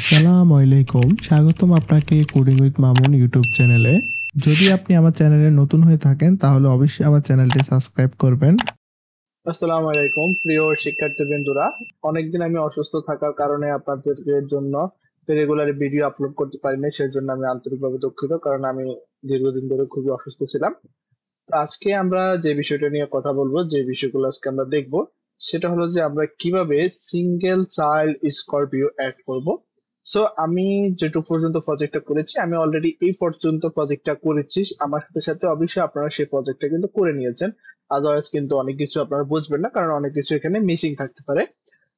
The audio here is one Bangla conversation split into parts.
আসসালামু আলাইকুম, স্বাগতম আপনাকে কোডিং উইথ মামুন ইউটিউব চ্যানেলে। যদি আপনি আমার চ্যানেলে নতুন হয়ে থাকেন তাহলে অবশ্যই আমার চ্যানেলটি সাবস্ক্রাইব করবেন। আসসালামু আলাইকুম প্রিয় শিক্ষার্থীবৃন্দরা। অনেকদিন আমি অসুস্থ থাকার কারণে আপনাদের জন্য রেগুলার ভিডিও আপলোড করতে পারিনি, সেই জন্য আমি আন্তরিকভাবে দুঃখিত, কারণ আমি দীর্ঘদিন ধরে খুবই অসুস্থ ছিলাম। তো আজকে আমরা যে বিষয়টা নিয়ে কথা বলবো, যে বিষয়গুলো আজকে আমরা দেখব, সেটা হলো যে আমরা কিভাবে সিঙ্গেল চাইল্ড স্করপিও অ্যাড করব। সো আমি যেটুকু পর্যন্ত প্রজেক্টটা করেছি, আমি অলরেডি এই পর্যন্ত প্রজেক্টটা করেছি। আমার সাথে সাথে অবশ্যই আপনারা সেই প্রজেক্টটা কিন্তু করে নিয়েছেন, আদারওয়াইজ কিন্তু অনেক কিছু আপনারা বুঝবেন না, কারণ অনেক কিছু এখানে মিসিং থাকতে পারে।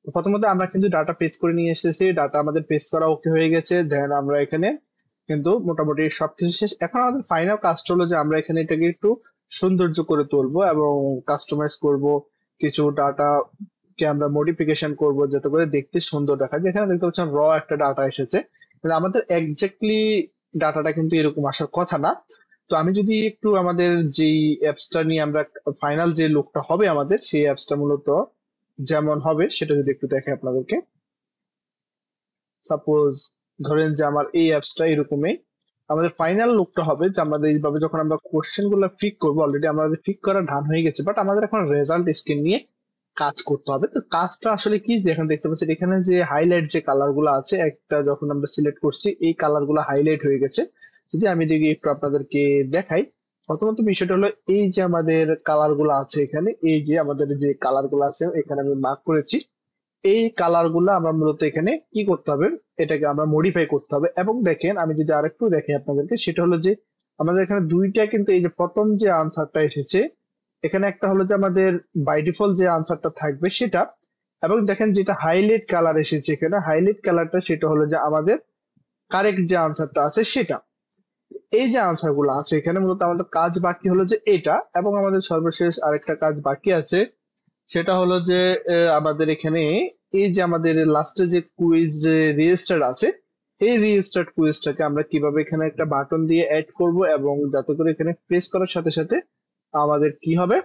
তো প্রথমত আমরা কিন্তু ডাটা পেজ করে নিয়ে এসেছি, ডাটা আমাদের পেজ করা ওকে হয়ে গেছে। দেন আমরা এখানে কিন্তু মোটামুটি সবকিছু শেষ। এখন আমাদের ফাইনাল কাজটা হলো যে আমরা এখানে এটাকে একটু সৌন্দর্য করে তুলবো এবং কাস্টমাইজ করব, কিছু ডাটা কে আমরা মডিফিকেশন করব যাতে করে দেখতে সুন্দর দেখা যায়। এখানে দেখতে পাচ্ছেন একটা ডাটা এসেছে, কিন্তু আমাদের এক্স্যাক্টলি ডাটাটা কিন্তু এরকম আসার কথা না। তো আমি যদি একটু আমাদের যেই অ্যাপসটা নিয়ে আমরা ফাইনাল যে লুকটা হবে আমাদের, সেই অ্যাপসটা মূলত যেমন হবে সেটা যদি একটু দেখে আপনাদেরকে। সাপোজ ধরেন যে আমার এই অ্যাপসটা এরকমই আমাদের ফাইনাল লুকটা হবে, যে আমাদের এইভাবে যখন আমরা কোশ্চেন গুলো ফিক করবো, অলরেডি আমাদের ফিক করা ডান হয়ে গেছে, বাট আমাদের এখন রেজাল্ট স্ক্রিন নিয়ে কাজ করতে হবে। তো কাজটা আসলে কি, যেখানে দেখতে পাচ্ছেন এখানে যে হাইলাইট যে কালার গুলো আছে, একটা যখন আমরা সিলেক্ট করছি এই কালার গুলো হাইলাইট হয়ে গেছে। যদি আমি দেখি একটু আপনাদেরকে দেখাই, প্রথমত বিষয়টা হলো এই যে আমাদের কালার গুলো আছে এখানে, এই যে আমাদের যে কালার গুলো আছে এখানে আমি মার্ক করেছি, এই কালার গুলো আমরা মূলত এখানে কি করতে হবে, এটাকে আমরা মডিফাই করতে হবে। এবং দেখেন আমি যদি আরেকটু দেখি আপনাদেরকে, সেটা হলো যে আমাদের এখানে দুইটা কিন্তু, এই যে প্রথম যে আনসারটা এসেছে এখানে, একটা হলো যে আমাদের বাই ডিফল্ট যে আনসারটা থাকবে সেটা, এবং দেখেন যেটা হাইলাইট কালার এসেছে এখানে, হাইলাইট কালারটা সেটা হলো যে আমাদের কারেক্ট যে আনসারটা আছে সেটা। এই যে আনসার গুলো আছে এখানে, মূলত আমাদের কাজ বাকি হলো যে এটা, এবং আমাদের সর্বশেষ আরেকটা কাজ বাকি আছে, সেটা হলো যে আমাদের এখানে এই যে আমাদের লাস্টে যে কুইজ রেজিস্টার আছে, এই রেজিস্টার্ড কুইজটাকে আমরা কিভাবে এখানে একটা বাটন দিয়ে অ্যাড করব, এবং যাতে করে এখানে প্রেস করার সাথে সাথে আমাদের কি হবে,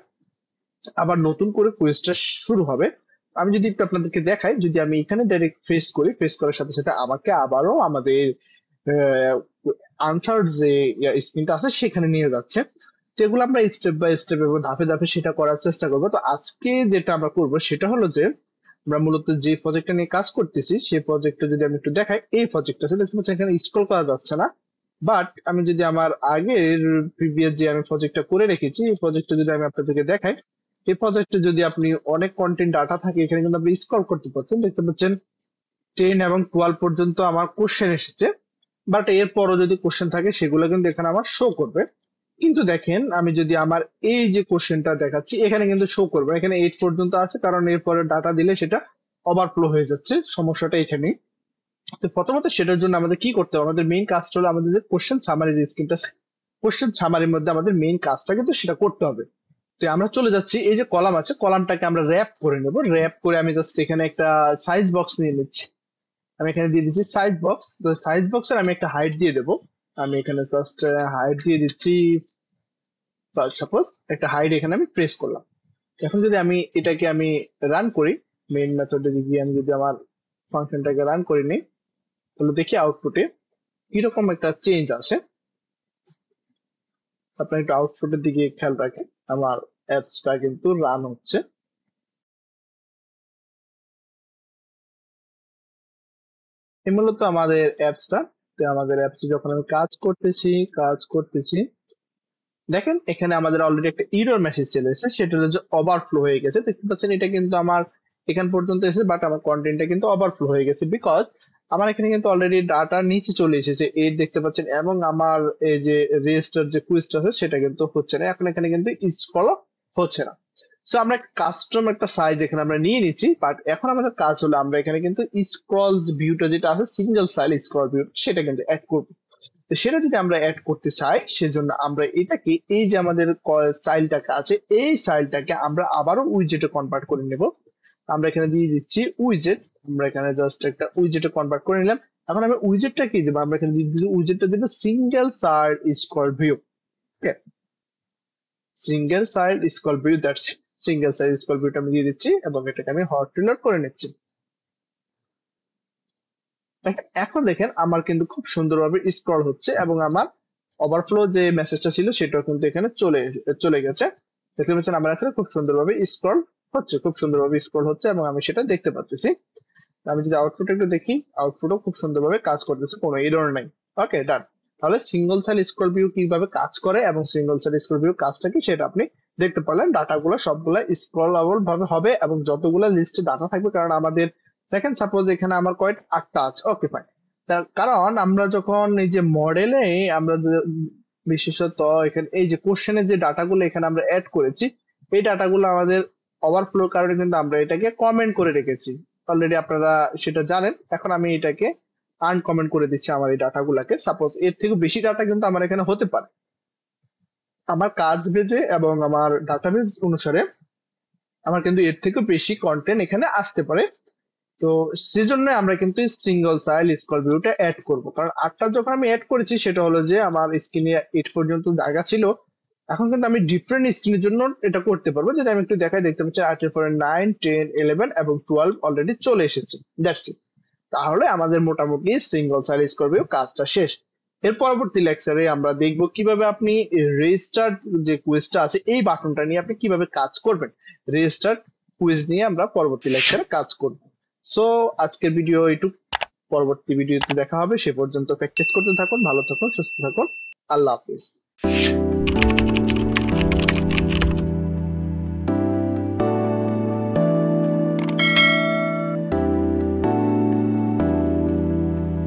আবার নতুন করে কুইজটা শুরু হবে। আমি যদি একটু আপনাদেরকে দেখাই, যদি আমি এখানে ডাইরেক্ট প্রেস করি, প্রেস করার সাথে সাথে আমাকে আবারও আমাদের আনসার যে স্ক্রিনটা আছে সেখানে নিয়ে যাচ্ছে। তো এগুলো আমরা স্টেপ বাই স্টেপ এবং ধাপে ধাপে সেটা করার চেষ্টা করবো। তো আজকে যেটা আমরা করব সেটা হলো যে আমরা মূলত যে প্রজেক্টটা নিয়ে কাজ করতেছি সেই প্রজেক্টটা যদি আমি একটু দেখাই, এই প্রজেক্টটা আছে দেখতে পাচ্ছেন এখানে স্ক্রল করা যাচ্ছে না, বাট আমি যদি আমার আগের প্রিভিয়াস যে আমি প্রজেক্টটা করে রেখেছি এই প্রজেক্টটা যদি আমি আপনাদেরকে দেখাই, এই প্রজেক্টে যদি আপনি অনেক কন্টেন্ট ডাটা থাকে এখানে কিন্তু আপনি স্ক্রল করতে পারছেন, দেখতে পাচ্ছেন 10 এবং 12 পর্যন্ত আমার কোশ্চেন এসেছে, বাট এরপরও যদি কোশ্চেন থাকে সেগুলো কিন্তু এখানে আমার শো করবে। কিন্তু দেখেন আমি যদি আমার এই যে কোশ্চেনটা দেখাচ্ছি এখানে কিন্তু শো করবে না, এখানে 8 পর্যন্ত আছে, কারণ এরপরে ডাটা দিলে সেটা ওভারফ্লো হয়ে যাচ্ছে, সমস্যাটা এখানেই। তো প্রথমত সেটার জন্য আমাদের কি করতে হবে, আমাদের মেইন কাজটা হলো আমাদের যে কোশ্চেন সামারি যে স্ক্রিনটা, কোশ্চেন সামারির মধ্যে আমাদের মেইন কাজটা কিন্তু সেটা করতে হবে। তো আমরা চলে যাচ্ছি, এই যে কলাম আছে কলামটাকে আমরা র্যাপ করে নেব, র্যাপ করে আমি জাস্ট এখানে একটা সাইজ বক্স নিয়ে নিচ্ছি, আমি এখানে দিয়ে দিচ্ছি সাইজ বক্স। তো সাইজ বক্সের আমি একটা হাইট দিয়ে দেবো, আমি এখানে জাস্ট হাইট দিয়ে দিচ্ছি, সাপোজ একটা হাইট এখানে আমি প্রেস করলাম। এখন যদি আমি এটাকে আমি রান করি, মেইন মেথডে গিয়ে আমি যদি আমার ফাংশনটাকে রান করে নিই, তাহলে দেখি আউটপুটে কিরকম একটা চেঞ্জ আসে। আপনার একটু আউটপুটের দিকে খেয়াল রাখেন, আমার অ্যাপসটা কিন্তু রান হচ্ছে। এই মূলত আমাদের অ্যাপসটা, আমাদের অ্যাপসে যখন আমি কাজ করতেছি দেখেন এখানে আমাদের অলরেডি একটা এরর মেসেজ চলে এসেছে, সেটা হলো যে ওভারফ্লো হয়ে গেছে। দেখতে পাচ্ছেন এটা কিন্তু আমার এখান পর্যন্ত এসেছে, বাট আমার কন্টেন্টটা কিন্তু ওভারফ্লো হয়ে গেছে, বিকজ আমার এখানে কিন্তু অলরেডি ডাটা নিচে চলে এসেছে এই দেখতে পাচ্ছেন, এবং আমার এই যে রেজিস্টার যে কুইজটা আছে সেটা কিন্তু হচ্ছে না, এখন এখানে কিন্তু স্ক্রল হচ্ছে না। সো আমরা কাস্টম একটা সাইজ এখানে আমরা নিয়ে নিচ্ছি, বাট এখন আমাদের কাজ হলো আমরা এখানে কিন্তু স্ক্রল ভিউটা যেটা আছে, সিঙ্গেল সাইড স্ক্রল ভিউ, সেটা কিন্তু অ্যাড করবো। তো সেটা যদি আমরা অ্যাড করতে চাই, সেজন্য আমরা এটাকে এই যে আমাদের স্টাইলটাকে আছে এই স্টাইলটাকে আমরা আবারও উইজেটে কনভার্ট করে নেব। আমরা এখানে দিয়ে দিচ্ছি উইজেট, আমরা এখানে জাস্ট একটা উইজেটে কনভার্ট করে নিলাম। এখন আমি উইজেটটা কি দেবো, আমরা এখানে দিয়ে দিচ্ছি উইজেটটা দেবো single side scroll view. Okay, single side scroll view, that's single side scroll ভিউটা আমি দিয়ে দিচ্ছি এবং এটাকে আমি হট রিলোড করে নিচ্ছি। এখন দেখেন আমার কিন্তু খুব সুন্দরভাবে স্ক্রল হচ্ছে এবং আমার ওভারফ্লো যে মেসেজটা ছিল সেটাও কিন্তু এখানে চলে গেছে। দেখতে পাচ্ছেন আমার এখানে খুব সুন্দরভাবে স্ক্রল হচ্ছে এবং আমি সেটা দেখতে পাচ্ছি। আমি যদি আউটপুট একটু দেখি, আউটপুটও খুব সুন্দরভাবে কাজ করতেছে, কোনো এরর নাই। ওকে, ডান। তাহলে সিঙ্গল সেল স্ক্রল ভিউ কিভাবে কাজ করে এবং সিঙ্গল সেল স্ক্রল ভিউ কাজটা কি সেটা আপনি দেখতে পারলেন। ডাটাগুলো সবগুলা স্ক্রলেবল ভাবে হবে এবং যতগুলো লিস্টে ডাটা থাকবে, কারণ আমাদের দেখেন সাপোজ এখানে আমার কয়েক 8টা আছে। ওকে, ফাইন। তার কারণ আমরা যখন এই যে মডেলে আমরা বিশেষত এখানে এই যে কোশ্চেনের যে ডাটাগুলো এখানে আমরা অ্যাড করেছি, এই ডাটাগুলো আমাদের ওভারফ্লোর কারণে কিন্তু আমরা এটাকে কমেন্ট করে রেখেছি। অলরেডি আপনারা সেটা জানেন। এখন আমি এটাকে আনকমেন্ট করে দিচ্ছি আমার এই ডাটাগুলোকে। সাপোজ এর থেকে বেশি ডাটা কিন্তু আমার এখানে হতে পারে। আমার কাজ বেজে এবং আমার ডাটাবেজ অনুসারে আমার কিন্তু এর থেকে বেশি কন্টেন্ট এখানে আসতে পারে। তো সেজন্য আমরা কিন্তু সিঙ্গল সাইল স্ক্রল ভিউটা অ্যাড করব, কারণ 8টা যখন আমি অ্যাড করেছি সেটা হলো যে আমার স্ক্রিনে 8 পর্যন্ত জায়গা ছিল। এখন কিন্তু আমি ডিফারেন্ট স্ক্রিনের জন্য এটা করতে পারবো। যদি আমি একটু দেখাই, দেখতে পাচ্ছি 8 এর পরে 9, 10, 11 এবং 12 অলরেডি চলে এসেছে। That's it. তাহলে আমাদের মোটামুটি সিঙ্গল সাইল স্ক্রল ভিউ কাজটা শেষ। এর পরবর্তী লেকচারে আমরা দেখব কিভাবে আপনি রেজিস্টার যে কুইজটা আছে এই বাটনটা নিয়ে আপনি কিভাবে কাজ করবেন। রেজিস্টার কুইজ নিয়ে আমরা পরবর্তী লেকচারে কাজ করব। সো আজকের ভিডিও এইটুক, পরবর্তী ভিডিওতে দেখা হবে। সে পর্যন্ত প্র্যাকটিস করতে থাকুন, ভালো থাকুন, সুস্থ থাকুন। আল্লাহ হাফিজ।